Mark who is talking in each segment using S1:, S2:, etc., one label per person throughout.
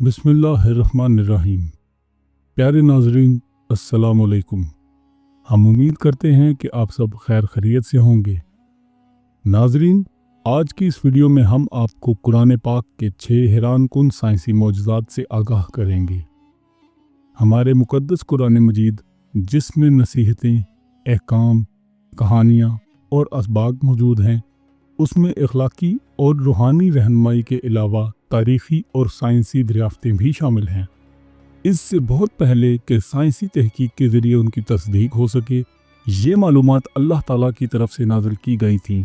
S1: बिस्मिल्लाहिर्रहमानिर्रहीम। प्यारे नाजरीन, अस्सलाम वालेकुम। हम उम्मीद करते हैं कि आप सब खैर खैरियत से होंगे। नाजरीन, आज की इस वीडियो में हम आपको कुरान पाक के 6 हैरान कुन साइंसी मौजज़ात से आगाह करेंगे। हमारे मुक़द्दस कुरान मजीद, जिसमें नसीहतें, अहकाम, कहानियाँ और असबाग मौजूद हैं, उसमें अखलाकी और रूहानी रहनुमाई के अलावा तारीख़ी और साइंसी दरियाफ़तें भी शामिल हैं। इससे बहुत पहले कि साइंसी तहकीक के ज़रिए उनकी तस्दीक हो सके, ये मालूमात अल्लाह ताला की तरफ से नाज़िल की गई थीं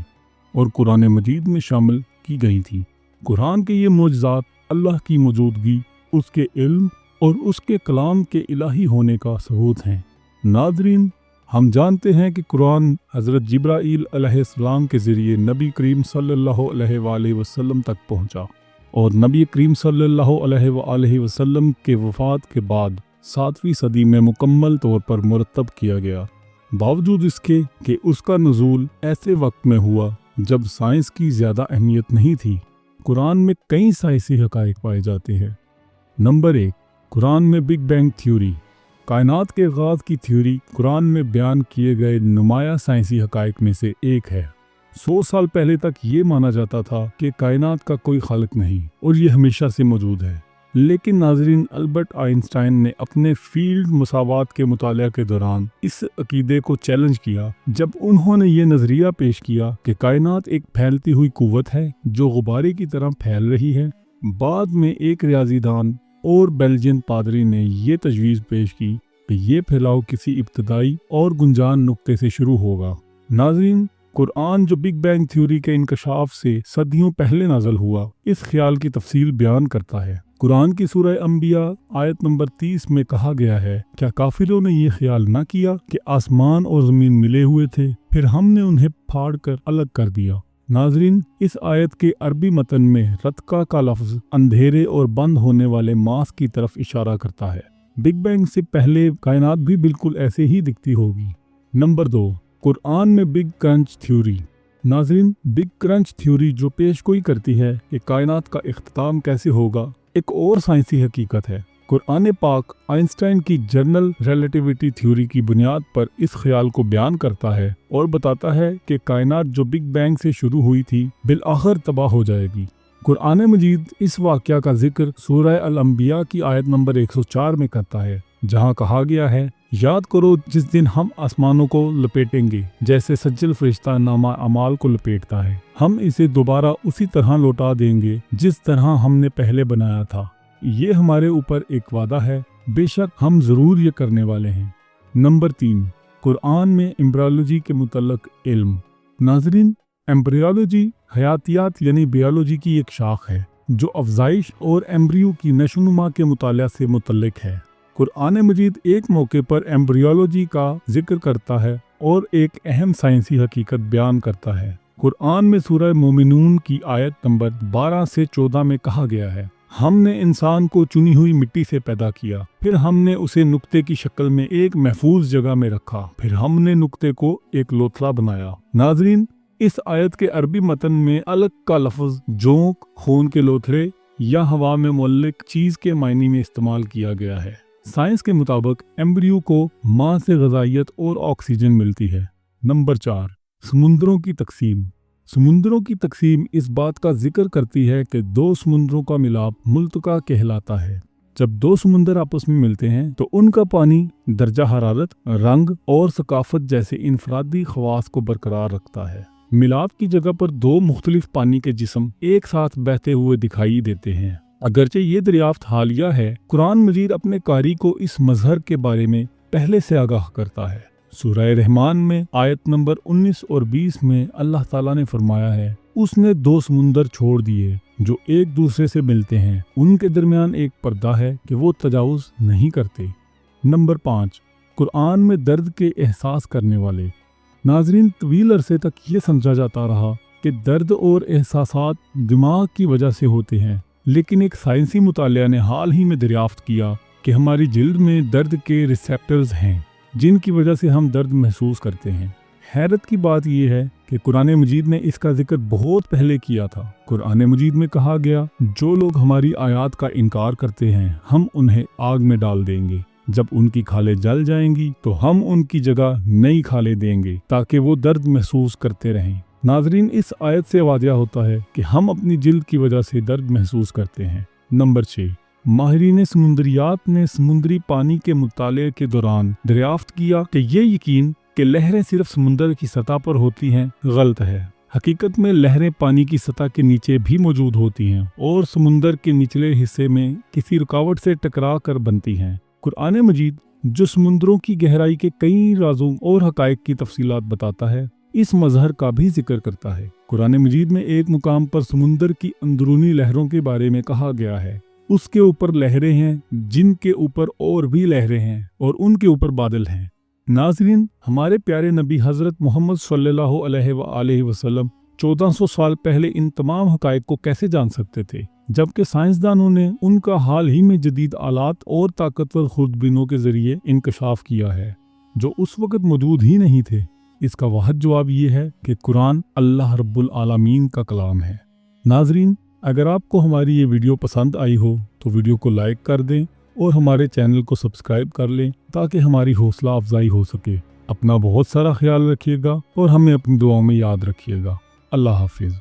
S1: और कुरान मजीद में शामिल की गई थीं। कुरान के ये मौजज़ात अल्लाह की मौजूदगी, उसके इल्म और उसके कलाम के इलाही होने का सबूत हैं। नाज़रीन, हम जानते हैं कि कुरान हज़रत जिब्राईल अलैहिस्सलाम के ज़रिए नबी करीम सल्लल्लाहु अलैहि वसल्लम तक पहुँचा और नबी करीम सल्लल्लाहु अलैहि वसल्लम के वफ़ात के बाद 7वीं सदी में मुकम्मल तौर पर मुरतब किया गया। बावजूद इसके कि उसका नुज़ूल ऐसे वक्त में हुआ जब साइंस की ज़्यादा अहमियत नहीं थी, कुरान में कई साइंसी हक़ाइक़ पाए जाते हैं। नंबर 1, कुरान में बिग बैंग थ्योरी। कायनात के आगाज़ की थ्योरी कुरान में बयान किए गए नुमाया साइंसी हक़ाइक़ में से एक है। 100 साल पहले तक ये माना जाता था कि कायनात का कोई खालिक नहीं और ये हमेशा से मौजूद है। लेकिन नाज़रीन, अल्बर्ट आइंस्टाइन ने अपने फील्ड मसावात के मुताले के दौरान इस अकीदे को चैलेंज किया जब उन्होंने ये नज़रिया पेश किया कि कायनात एक फैलती हुई कुव्वत है जो गुब्बारे की तरह फैल रही है। बाद में एक रियाजीदान और बेल्जियन पादरी ने ये तजवीज़ पेश की कि ये फैलाव किसी इब्तदाई और गुंजान नुक्ते से शुरू होगा। नाज़रीन, कुरान जो बिग बैंग थ्योरी के इंकशाफ से सदियों पहले नाज़िल हुआ, इस ख्याल की तफसील बयान करता है। कुरान की सूरह अंबिया आयत नंबर 30 में कहा गया है, क्या काफिरों ने ये ख्याल ना किया कि आसमान और ज़मीन मिले हुए थे, फिर हमने उन्हें फाड़ कर अलग कर दिया। नाजरीन, इस आयत के अरबी मतन में रतका का लफ्ज़ अंधेरे और बंद होने वाले मास की तरफ इशारा करता है। बिग बैंग से पहले कायनात भी बिल्कुल ऐसे ही दिखती होगी। नंबर 2, कुरान में बिग क्रंच थ्योरी। नाज़रीन, बिग क्रंच थ्योरी जो पेशगोई करती है कि कायनात का इख्तिताम कैसे होगा, एक और साइंसी हकीकत है। कुरान पाक आइंस्टाइन की जनरल रिलेटिविटी थ्योरी की बुनियाद पर इस ख्याल को बयान करता है और बताता है कि कायनात जो बिग बैंग से शुरू हुई थी बिल आखिर तबाह हो जाएगी। कुरान मजीद इस वाक़या का जिक्र सूरह अल अंबिया की आयत नंबर 104 में करता है, जहाँ कहा गया है, याद करो जिस दिन हम आसमानों को लपेटेंगे जैसे सज्जल फरिश्ता नामा अमाल को लपेटता है। हम इसे दोबारा उसी तरह लौटा देंगे जिस तरह हमने पहले बनाया था। ये हमारे ऊपर एक वादा है, बेशक हम ज़रूर ये करने वाले हैं। नंबर 3, कुरान में एम्ब्रियोलॉजी के मुतल्लक इल्म। नाज़रीन, एम्ब्रियोलॉजी हयातियात यानी बायोलॉजी की एक शाख है जो अफजाइश और एम्ब्रियो की नशोनुमा के मुताला से मुतल्लिक है। कुरान मजीद एक मौके पर एम्ब्रियोलॉजी का जिक्र करता है और एक अहम साइंसी हकीकत बयान करता है। कुरान में सूरह मोमिनून की आयत नंबर 12 से 14 में कहा गया है, हमने इंसान को चुनी हुई मिट्टी से पैदा किया, फिर हमने उसे नुक्ते की शक्ल में एक महफूज जगह में रखा, फिर हमने नुक्ते को एक लोथड़ा बनाया। नाजरीन, इस आयत के अरबी मतन में अलग का लफ्ज़ जोंक, खून के लोथड़े या हवा में मुअल्लिक चीज़ के मायने में इस्तेमाल किया गया है। साइंस के मुताबिक एम्ब्रियो को माँ से ग़िज़ाइयत और ऑक्सीजन मिलती है। नंबर 4, समुद्रों की तकसीम। समुद्रों की तकसीम इस बात का जिक्र करती है कि 2 समुद्रों का मिलाप मुल्तका कहलाता है। जब 2 समुद्र आपस में मिलते हैं तो उनका पानी दर्जा हरारत, रंग और सकाफत जैसे इनफरादी खवास को बरकरार रखता है। मिलाप की जगह पर 2 मुख्तलिफ पानी के जिस्म एक साथ बहते हुए दिखाई देते हैं। अगरचे ये दरियाफ्त हालिया है, कुरान मजीद अपने कारी को इस मजहर के बारे में पहले से आगाह करता है। सूरह रहमान में आयत नंबर 19 और 20 में अल्लाह ताला ने फरमाया है, उसने 2 समुंदर छोड़ दिए जो एक दूसरे से मिलते हैं, उनके दरमियान एक पर्दा है कि वो तजावुज़ नहीं करते। नंबर 5, कुरान में दर्द के एहसास करने वाले। नाजरीन, तवील अरसे तक ये समझा जाता रहा कि दर्द और एहसासात दिमाग की वजह से होते हैं, लेकिन एक साइंसी मुतालिया ने हाल ही में दरियाफ्त किया कि हमारी जिल्द में दर्द के रिसेप्टर्स हैं जिनकी वजह से हम दर्द महसूस करते हैं। हैरत की बात यह है कि कुरान मजीद ने इसका जिक्र बहुत पहले किया था। कुरान मजीद में कहा गया, जो लोग हमारी आयत का इनकार करते हैं हम उन्हें आग में डाल देंगे, जब उनकी खालें जल जाएंगी तो हम उनकी जगह नई खालें देंगे ताकि वो दर्द महसूस करते रहें। नाजरीन, इस आयत से वाज़िह होता है कि हम अपनी जिल्द की वजह से दर्द महसूस करते हैं। नंबर 6, माहिरीन समुंदरियात ने समुद्री पानी के मुताले के दौरान दरियाफ्त किया कि ये यकीन कि लहरें सिर्फ समुंदर की सतह पर होती हैं गलत है। हकीकत में लहरें पानी की सतह के नीचे भी मौजूद होती हैं और समुंदर के निचले हिस्से में किसी रुकावट से टकरा कर बनती हैं। कुरान मजीद जो समुंदरों की गहराई के कई राजों और हकायक की तफसीलात बताता है, इस मजहर का भी जिक्र करता है। कुरान मजीद में एक मुकाम पर समुंदर की अंदरूनी लहरों के बारे में कहा गया है, उसके ऊपर लहरें हैं जिनके ऊपर और भी लहरें हैं और उनके ऊपर बादल हैं। नाज़रीन, हमारे प्यारे नबी हज़रत मोहम्मद सल्लल्लाहु अलैहि वसल्लम 1400 साल पहले इन तमाम हकायक को कैसे जान सकते थे, जबकि साइंसदानों ने उनका हाल ही में जदीद आलात और ताकतवर खुर्दबीनों के जरिए इंकशाफ किया है, जो उस वक्त मौजूद ही नहीं थे। इसका वाहिद जवाब ये है कि कुरान अल्लाह रब्बुल आलमीन का कलाम है। नाज़रीन, अगर आपको हमारी ये वीडियो पसंद आई हो तो वीडियो को लाइक कर दें और हमारे चैनल को सब्सक्राइब कर लें ताकि हमारी हौसला अफजाई हो सके। अपना बहुत सारा ख्याल रखिएगा और हमें अपनी दुआओं में याद रखिएगा। अल्लाह हाफिज़।